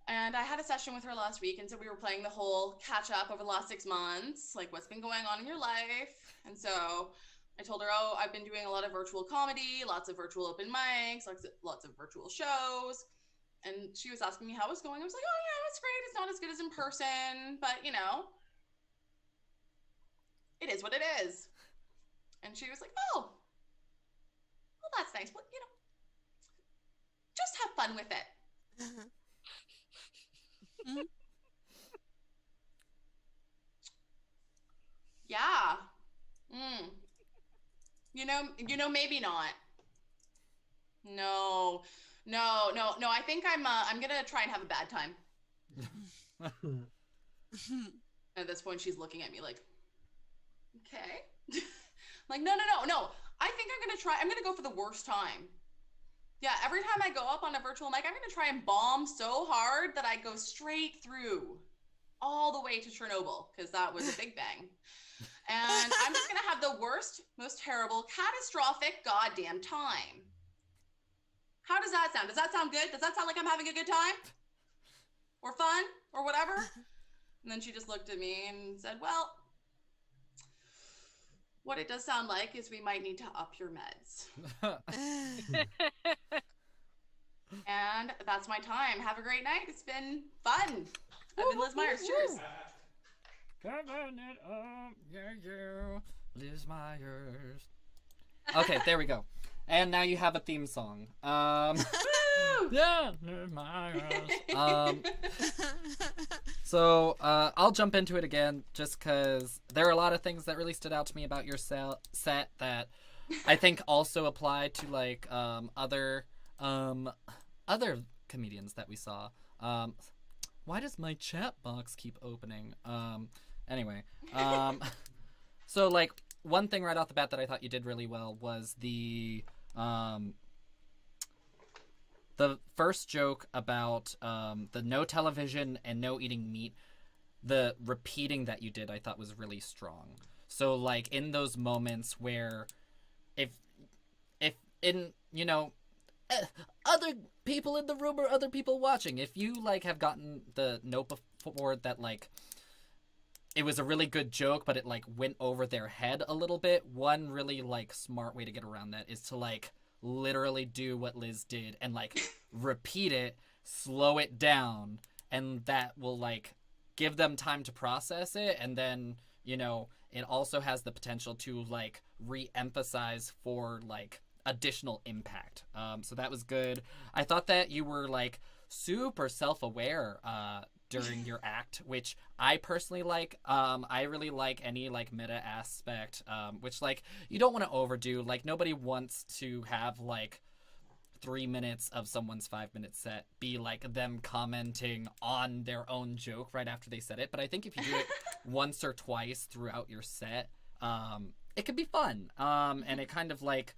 And I had a session with her last week, and so we were playing the whole catch up over the last 6 months, like what's been going on in your life. And so I told her, I've been doing a lot of virtual comedy, lots of virtual open mics, lots of virtual shows. And she was asking me how it was going. I was like, oh yeah, it's great. It's not as good as in person, but it is what it is. And she was like, oh, well, that's nice. Well, just have fun with it. Yeah. Maybe not. No. I think I'm gonna try and have a bad time. At this point, she's looking at me like, okay. Like, no. I think I'm gonna go for the worst time. Yeah, every time I go up on a virtual mic, I'm gonna try and bomb so hard that I go straight through all the way to Chernobyl, because that was a big bang. And I'm just gonna have the worst, most terrible, catastrophic goddamn time. How does that sound? Does that sound good? Does that sound like I'm having a good time? Or fun? Or whatever? And then she just looked at me and said, well, what it does sound like is we might need to up your meds. And that's my time. Have a great night. It's been fun. I've been Liz Myers. Cheers. Covering it up, yeah, Liz Myers. Okay, there we go. And now you have a theme song. Yeah, Liz Myers. So I'll jump into it again, just because there are a lot of things that really stood out to me about your set that I think also apply to like other comedians that we saw. Why does my chat box keep opening? Anyway, so like one thing right off the bat that I thought you did really well was the first joke about the no television and no eating meat. The repeating that you did, I thought was really strong. So like in those moments where if in other people in the room or other people watching, if you like have gotten the note before that like it was a really good joke but it like went over their head a little bit, one really like smart way to get around that is to like literally do what Liz did and like repeat it, slow it down, and that will like give them time to process it, and then it also has the potential to like re-emphasize for like additional impact. So that was good. I thought that you were like super self-aware during your act, which I personally like. I really like any like meta aspect, which like you don't want to overdo. Like nobody wants to have like 3 minutes of someone's 5-minute set be like them commenting on their own joke right after they said it. But I think if you do it once or twice throughout your set, it could be fun. And it kind of like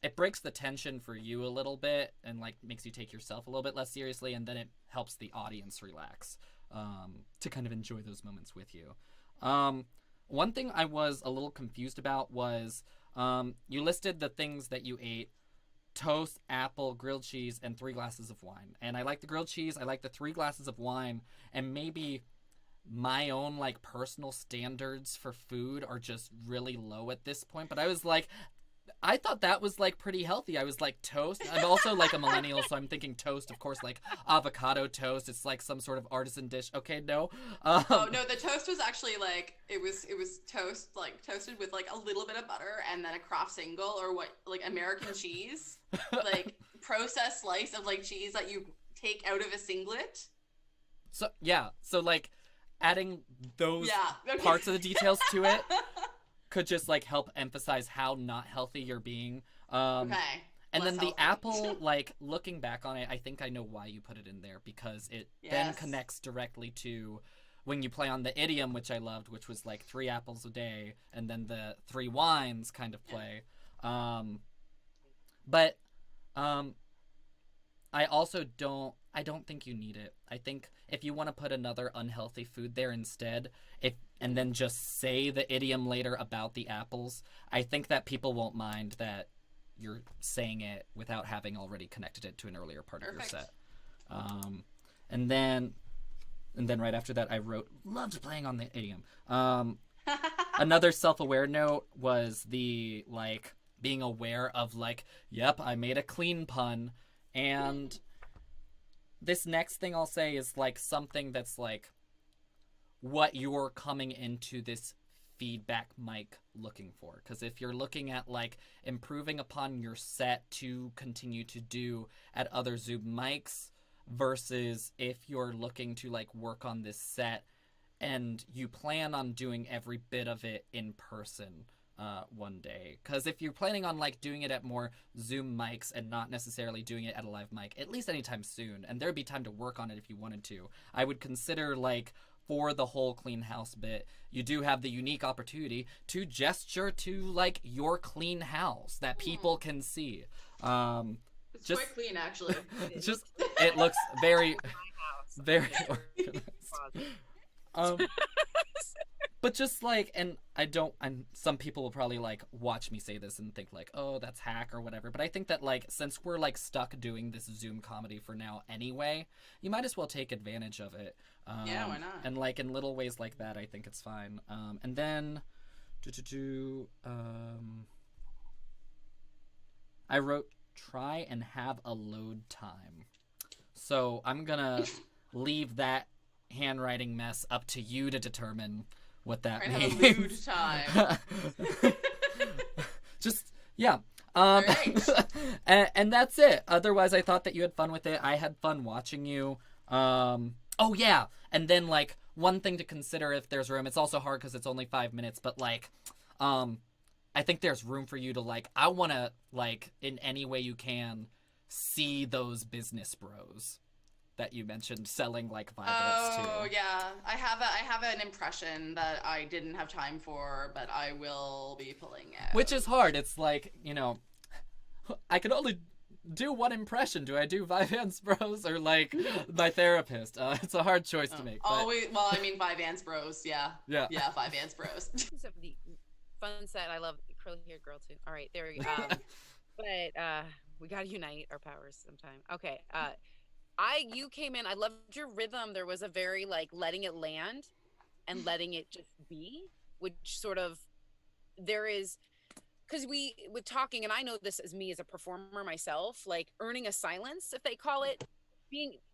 it breaks the tension for you a little bit and like makes you take yourself a little bit less seriously, and then it helps the audience relax to kind of enjoy those moments with you. One thing I was a little confused about was you listed the things that you ate: toast, apple, grilled cheese, and 3 glasses of wine. And I like the grilled cheese, I like the 3 glasses of wine, and maybe my own like personal standards for food are just really low at this point. But I was like, I thought that was like pretty healthy. I was like, toast. I'm also like a millennial, so I'm thinking toast, of course, like avocado toast. It's like some sort of artisan dish. Okay, no. Oh no, the toast was actually like it was toast, like toasted with like a little bit of butter and then a Kraft single or what, like American cheese, like processed slice of like cheese that you take out of a singlet. So yeah, so like adding those Okay. parts of the details to it could just like help emphasize how not healthy you're being. Okay. And Less then the healthy. apple, like looking back on it, I think I know why you put it in there, because it then Yes. connects directly to when you play on the idiom, which I loved, which was like 3 apples a day, and then the 3 wines kind of play. But I also don't think you need it. I think if you want to put another unhealthy food there instead, and then just say the idiom later about the apples, I think that people won't mind that you're saying it without having already connected it to an earlier part of your set. And then right after that, I wrote, loved playing on the idiom. Another self-aware note was the, like, being aware of, like, yep, I made a clean pun. And this next thing I'll say is, like, something that's, like, what you're coming into this feedback mic looking for. Because if you're looking at, like, improving upon your set to continue to do at other Zoom mics, versus if you're looking to, like, work on this set and you plan on doing every bit of it in person one day. Because if you're planning on, like, doing it at more Zoom mics and not necessarily doing it at a live mic, at least anytime soon, and there'd be time to work on it if you wanted to, I would consider, like, for the whole clean house bit, you do have the unique opportunity to gesture to, like, your clean house that people can see. It's quite clean, actually. Just, it looks very, very organized. But just like, and some people will probably like watch me say this and think like, oh, that's hack or whatever. But I think that like, since we're like stuck doing this Zoom comedy for now anyway, you might as well take advantage of it. Yeah, why not? And like in little ways like that, I think it's fine. And then, I wrote, try and have a load time. So I'm gonna leave that handwriting mess up to you to determine what that means. Have a lewd time. Just, yeah. Great. And that's it. Otherwise, I thought that you had fun with it. I had fun watching you. Oh, yeah. And then, like, one thing to consider if there's room, it's also hard because it's only 5 minutes, but, like, I think there's room for you to, like, I want to, like, in any way you can, see those business bros that you mentioned selling, like, Vibrants to. Oh, yeah. I have an impression that I didn't have time for, but I will be pulling it. Which is hard. It's like, you know, I can only do one impression. Do I do Vivance Bros or, like, my therapist? It's a hard choice to make. But... Well, I mean, Vivance Bros, yeah. Yeah. Yeah, Vivance Bros. So the fun set. I love curly haired girl too. All right, there we go. But we gotta unite our powers sometime. Okay. You came in. I loved your rhythm. There was a very like letting it land and letting it just be, which sort of there is. Because with talking, and I know this as me as a performer myself, like earning a silence, if they call it,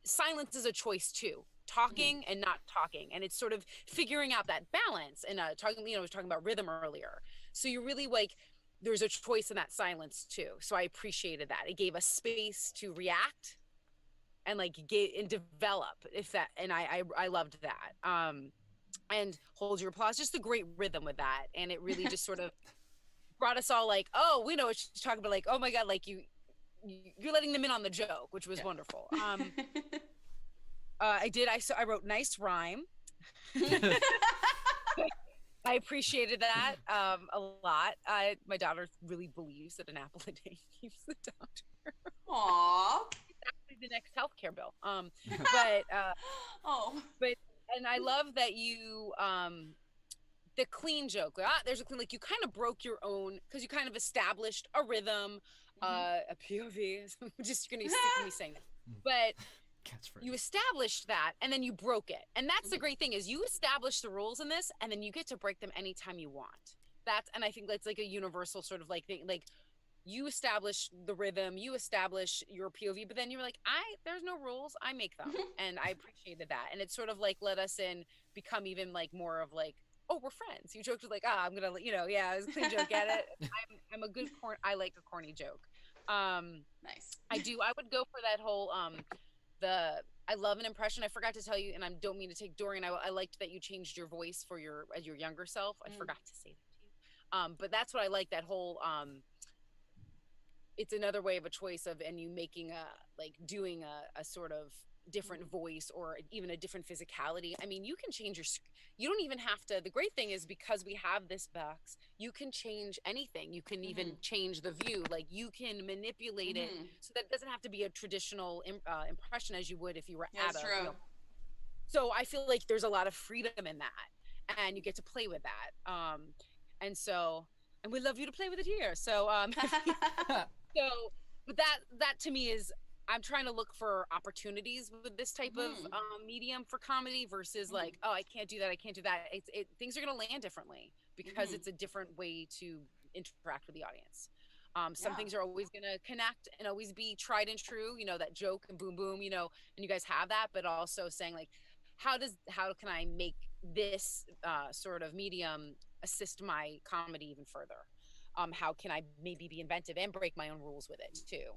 silence is a choice too. Talking and not talking, and it's sort of figuring out that balance. And talking, I was talking about rhythm earlier. So you really like, there's a choice in that silence too. So I appreciated that. It gave us space to react and like develop. And I loved that. And hold your applause. Just a great rhythm with that, and it really just sort of. Brought us all like, oh, we know what she's talking about. Like, oh my God, like you're letting them in on the joke, which was wonderful. I wrote nice rhyme. I appreciated that a lot. My daughter really believes that an apple a day keeps the doctor. Aww. It's actually the next healthcare bill. But and I love that you the clean joke, there's a clean, like you kind of broke your own, because you kind of established a rhythm, a POV. I'm just gonna stick me saying that, but Catchphrase. You established that, and then you broke it. And that's the great thing is you establish the rules in this, and then you get to break them anytime you want. And I think that's like a universal sort of like thing. Like you establish the rhythm, you establish your POV, but then you're like, there's no rules, I make them. And I appreciated that. And it sort of like let us become even like more of like, oh, we're friends. You joked with like, I'm gonna, yeah, it was a clean joke, get it? I'm a good I like a corny joke. Nice. I would go for that whole I love an impression. I forgot to tell you, and I don't mean to take Dorian. I liked that you changed your voice for your younger self. I forgot to say that to you. But that's what I like, that whole it's another way of a choice of, and you making doing a sort of different voice or even a different physicality. I mean, you can change you don't even have to. The great thing is because we have this box, you can change anything. You can even change the view. Like you can manipulate it so that it doesn't have to be a traditional impression as you would if you were at a. True. So I feel like there's a lot of freedom in that, and you get to play with that. And we love you to play with it here. So but that to me is, I'm trying to look for opportunities with this type of medium for comedy versus like, oh, I can't do that. Things are going to land differently because it's a different way to interact with the audience. Some things are always going to connect and always be tried and true, that joke and boom, boom, and you guys have that, but also saying like, how can I make this sort of medium assist my comedy even further? How can I maybe be inventive and break my own rules with it too?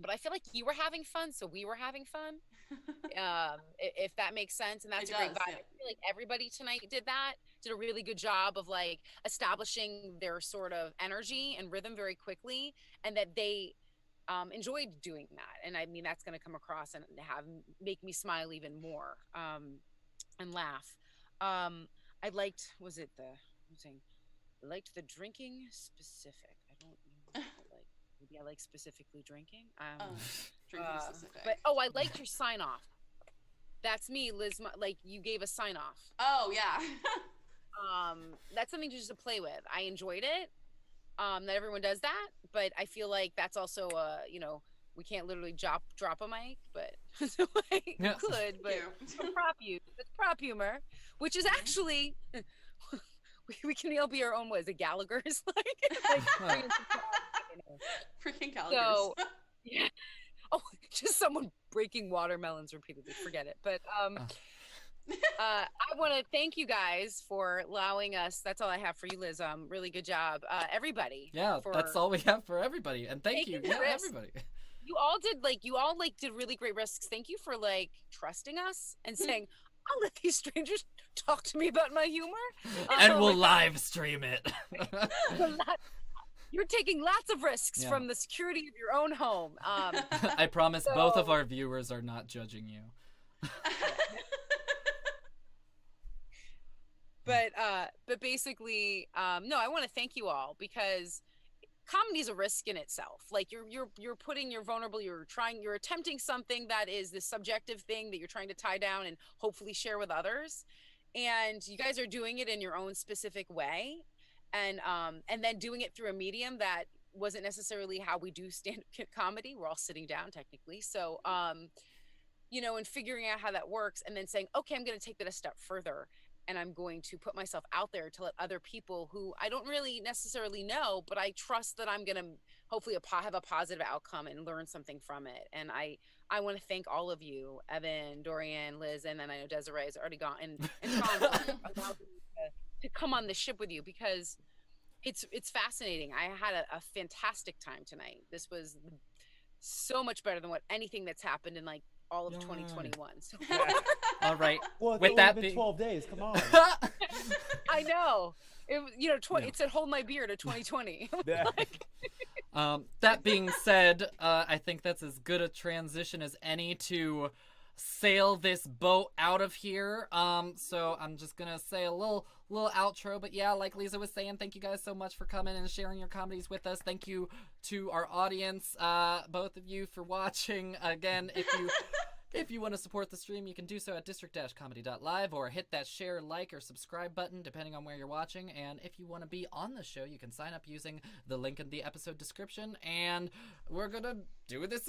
But I feel like you were having fun, so we were having fun. If that makes sense, and that's a great vibe. Yeah. I feel like everybody tonight did a really good job of like establishing their sort of energy and rhythm very quickly, and that they enjoyed doing that. And I mean, that's going to come across and make me smile even more and laugh. I liked, I liked the drinking specific. I don't know. Maybe I like specifically drinking. Drinking specific. But I liked your sign off. That's me, Liz. Like you gave a sign off. Oh yeah. That's something just to play with. I enjoyed it. Not everyone does that, but I feel like that's also we can't literally drop a mic, but we could, but it's prop humor, which is actually. We can all be our own Gallagher's freaking Gallagher's. So yeah. Oh, just someone breaking watermelons repeatedly. Forget it. But I want to thank you guys for allowing us. That's all I have for you, Liz. Really good job, everybody. Yeah, that's all we have for everybody. And thank you, everybody. You all did really great risks. Thank you for trusting us and saying, I'll let these strangers talk to me about my humor. And we'll live stream it. You're taking lots of risks from the security of your own home. I promise both of our viewers are not judging you. But basically, no, I want to thank you all because comedy is a risk in itself. Like you're putting, you're vulnerable, you're attempting something that is this subjective thing that you're trying to tie down and hopefully share with others. And you guys are doing it in your own specific way. And then doing it through a medium that wasn't necessarily how we do stand-up comedy. We're all sitting down technically. So, and figuring out how that works and then saying, okay, I'm going to take that a step further. And I'm going to put myself out there to let other people who I don't really necessarily know, but I trust that I'm going to hopefully have a positive outcome and learn something from it. And I want to thank all of you, Evan, Dorian, Liz, and then I know Desiree has already gone, and Tom allowed me to come on the ship with you because it's fascinating. I had a fantastic time tonight. This was so much better than anything that's happened in all of 2021. So. All right. Well, it's with only that been 12 days. Come on. I know. It said hold my beer to 2020. That being said, I think that's as good a transition as any to sail this boat out of here. So I'm just gonna say a little outro, but yeah, like Liza was saying, thank you guys so much for coming and sharing your comedies with us. Thank you to our audience, both of you, for watching. Again, if you want to support the stream, you can do so at district-comedy.live or hit that share, like, or subscribe button, depending on where you're watching. And if you want to be on the show, you can sign up using the link in the episode description. And we're gonna do this again.